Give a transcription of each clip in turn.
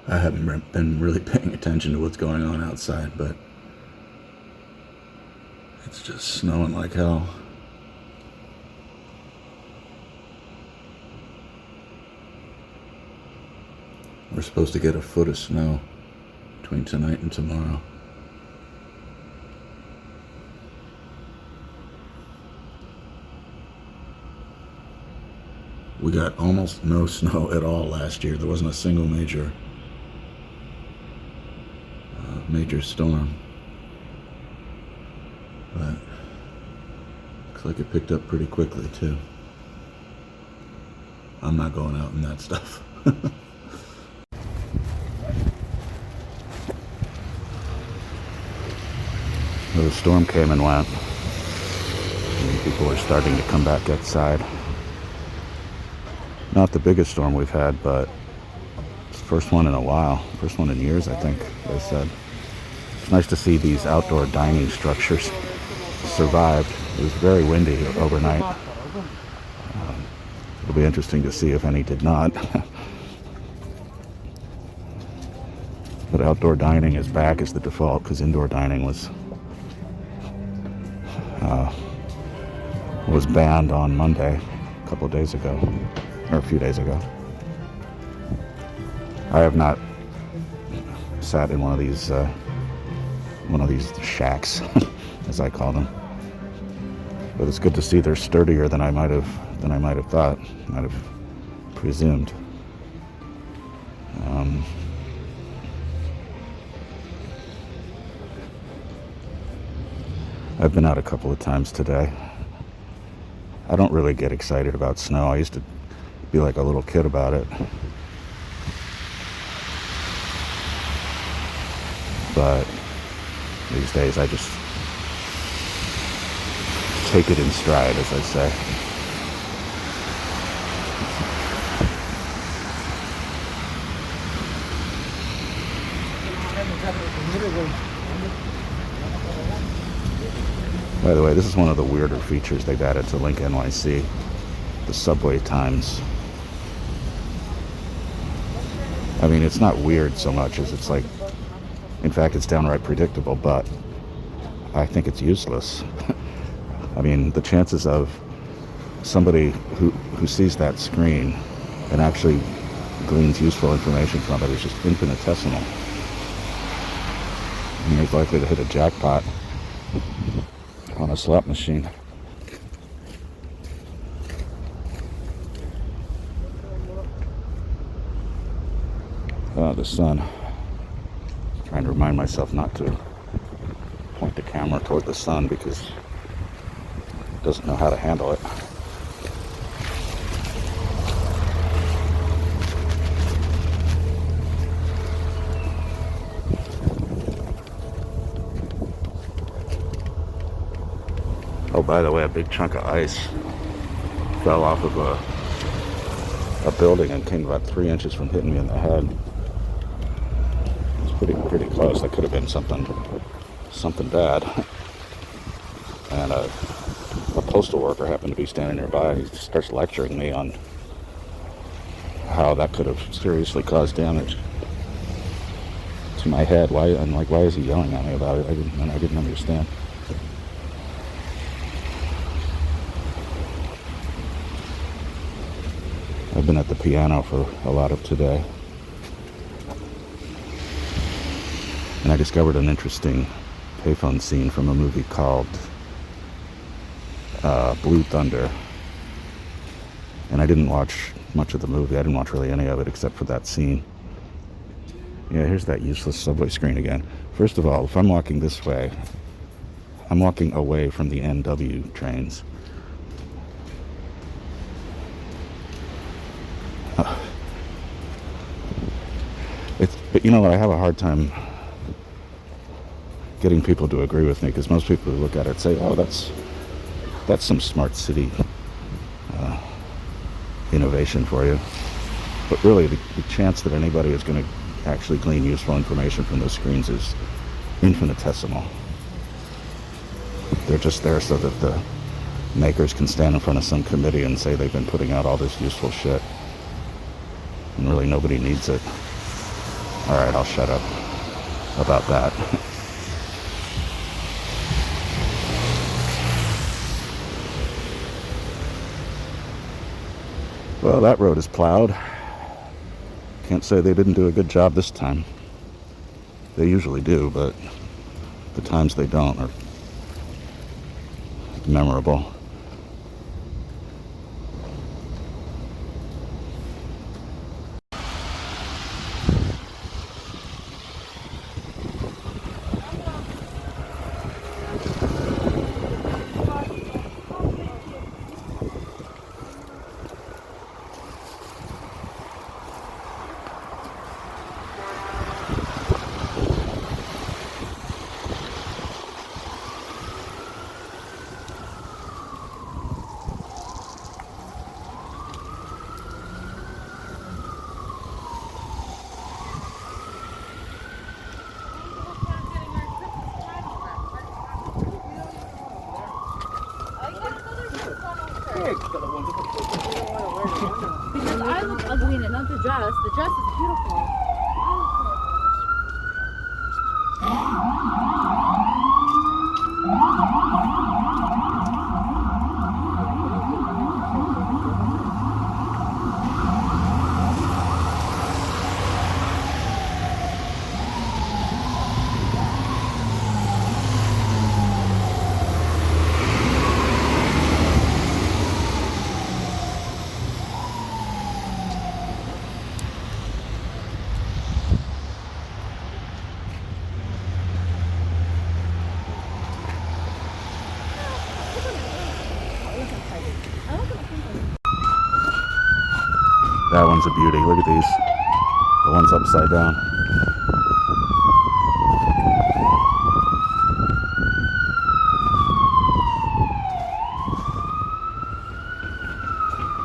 I haven't been really paying attention to what's going on outside, but it's just snowing like hell. We're supposed to get a foot of snow between tonight and tomorrow. We got almost no snow at all last year. There wasn't a single major storm. But looks like it picked up pretty quickly too. I'm not going out in that stuff. The storm came and went. And people are starting to come back outside. Not the biggest storm we've had, but it's the first one in a while. First one in years, I think they said. It's nice to see these outdoor dining structures survived. It was very windy overnight. It'll be interesting to see if any did not. But outdoor dining is back as the default, because indoor dining was banned on Monday, a couple of days ago, or a few days ago. I have not sat in one of these shacks, as I call them. But it's good to see they're sturdier than I might have thought, might have presumed. I've been out a couple of times today. I don't really get excited about snow. I used to be like a little kid about it. But these days I just take it in stride, as I say. By the way, this is one of the weirder features they've added to Link NYC, the subway times. I mean, it's not weird so much as it's like, in fact, it's downright predictable, but I think it's useless. I mean, the chances of somebody who sees that screen and actually gleans useful information from it is just infinitesimal. And you're likely to hit a jackpot on a slot machine. The sun. Trying to remind myself not to point the camera toward the sun because it doesn't know how to handle it. Oh, by the way, a big chunk of ice fell off of a building and came about 3 inches from hitting me in the head. It was pretty close. That could have been something bad. And a postal worker happened to be standing nearby. He starts lecturing me on how that could have seriously caused damage to my head. Why is he yelling at me about it? I didn't understand. I've been at the piano for a lot of today. And I discovered an interesting payphone scene from a movie called Blue Thunder. And I didn't watch much of the movie. I didn't watch really any of it except for that scene. Yeah, here's that useless subway screen again. First of all, if I'm walking this way, I'm walking away from the NW trains. But you know what, I have a hard time getting people to agree with me, because most people who look at it say, oh, that's some smart city innovation for you. But really, the chance that anybody is going to actually glean useful information from those screens is infinitesimal. They're just there so that the makers can stand in front of some committee and say they've been putting out all this useful shit. And really nobody needs it. Alright, I'll shut up about that. Well, that road is plowed. Can't say they didn't do a good job this time. They usually do, but the times they don't are memorable. Because I look ugly in it, not the dress. The dress is beautiful. That one's a beauty. Look at these. The one's upside down.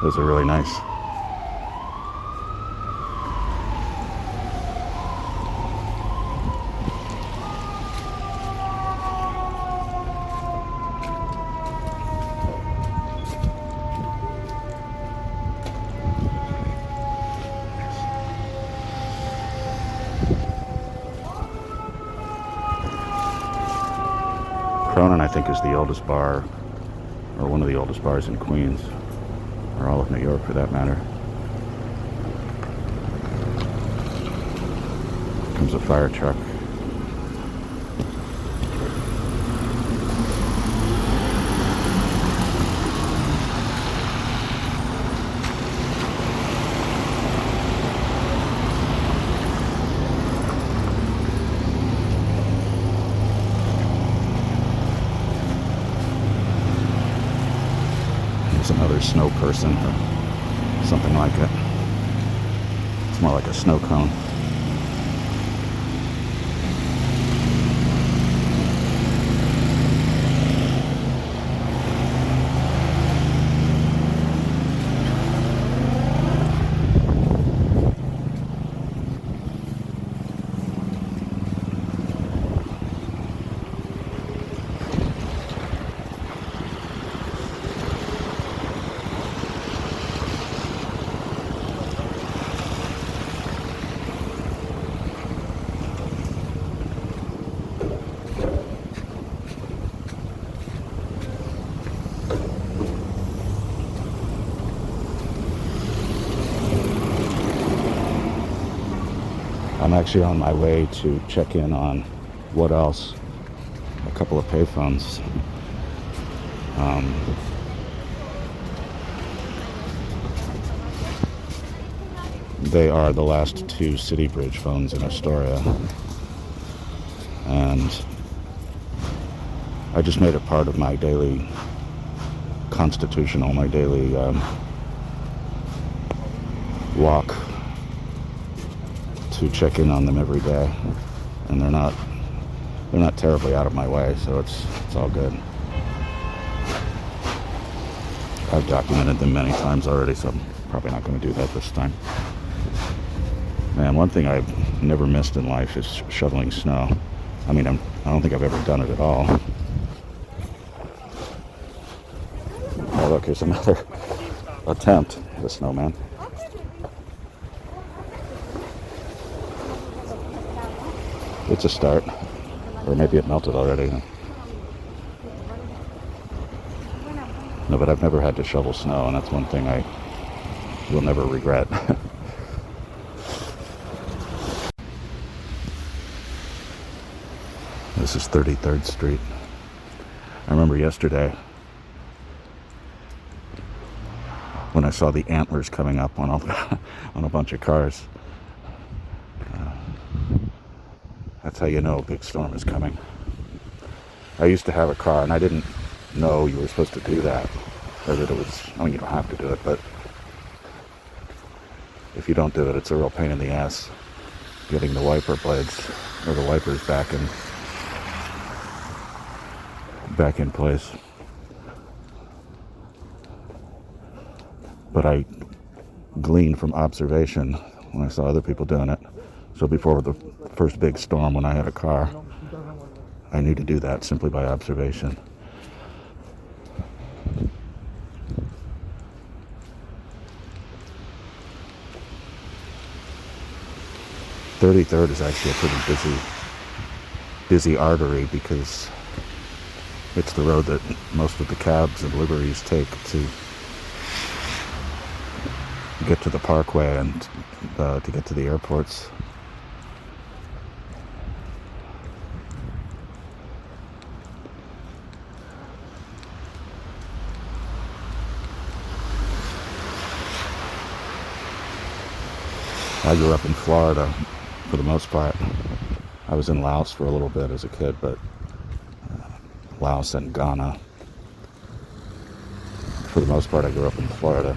Those are really nice. Cronin, I think, is the oldest bar, or one of the oldest bars in Queens, or all of New York for that matter. Comes a fire truck. It's another snow person or something like it. It's more like a snow cone. I'm actually on my way to check in on what else? A couple of payphones. They are the last two City Bridge phones in Astoria. And I just made it part of my daily my daily walk to check in on them every day, and they're not terribly out of my way, so it's all good. I've documented them many times already, so I'm probably not going to do that this time. Man, one thing I've never missed in life is shoveling snow. I mean, I don't think I've ever done it at all. Oh, look, here's another attempt at a snowman. It's a start. Or maybe it melted already. No, but I've never had to shovel snow, and that's one thing I will never regret. This is 33rd Street. I remember yesterday when I saw the antlers coming up on on a bunch of cars. That's how you know a big storm is coming. I used to have a car, and I didn't know you were supposed to do that, or that it was, I mean, you don't have to do it, but if you don't do it, it's a real pain in the ass getting the wiper blades or the wipers back in place. But I gleaned from observation when I saw other people doing it. So before the first big storm, when I had a car, I knew to do that simply by observation. "33rd is actually a pretty busy artery because it's the road that most of the cabs and liveries take to get to the parkway and to get to the airports. I grew up in Florida for the most part. I was in Laos for a little bit as a kid, but Laos and Ghana. For the most part, I grew up in Florida.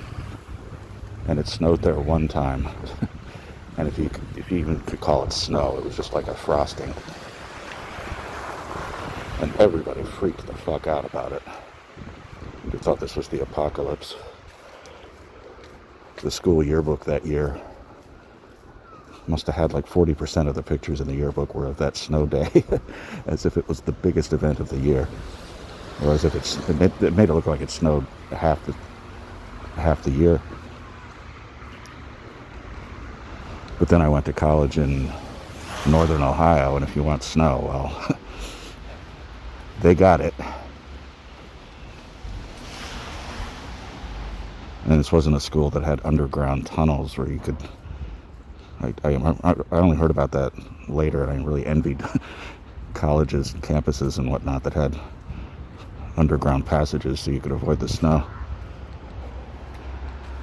And it snowed there one time. And if you even could call it snow, it was just like a frosting. And everybody freaked the fuck out about it. They thought this was the apocalypse. The school yearbook that year must have had like 40% of the pictures in the yearbook were of that snow day, as if it was the biggest event of the year, or as if it made it look like it snowed half the year. But then I went to college in northern Ohio, and if you want snow, well, they got it. And this wasn't a school that had underground tunnels where you could... I only heard about that later, and I really envied colleges and campuses and whatnot that had underground passages so you could avoid the snow.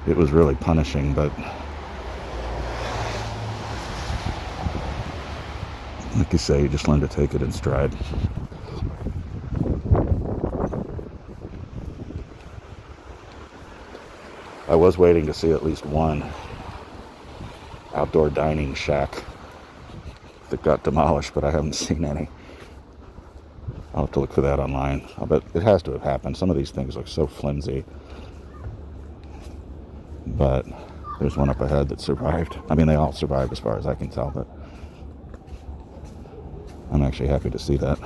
It was really punishing, but like you say, you just learn to take it in stride. I was waiting to see at least one outdoor dining shack that got demolished, but I haven't seen any. I'll have to look for that online. I'll bet it has to have happened. Some of these things look so flimsy. But there's one up ahead that survived. I mean, they all survived as far as I can tell, but I'm actually happy to see that.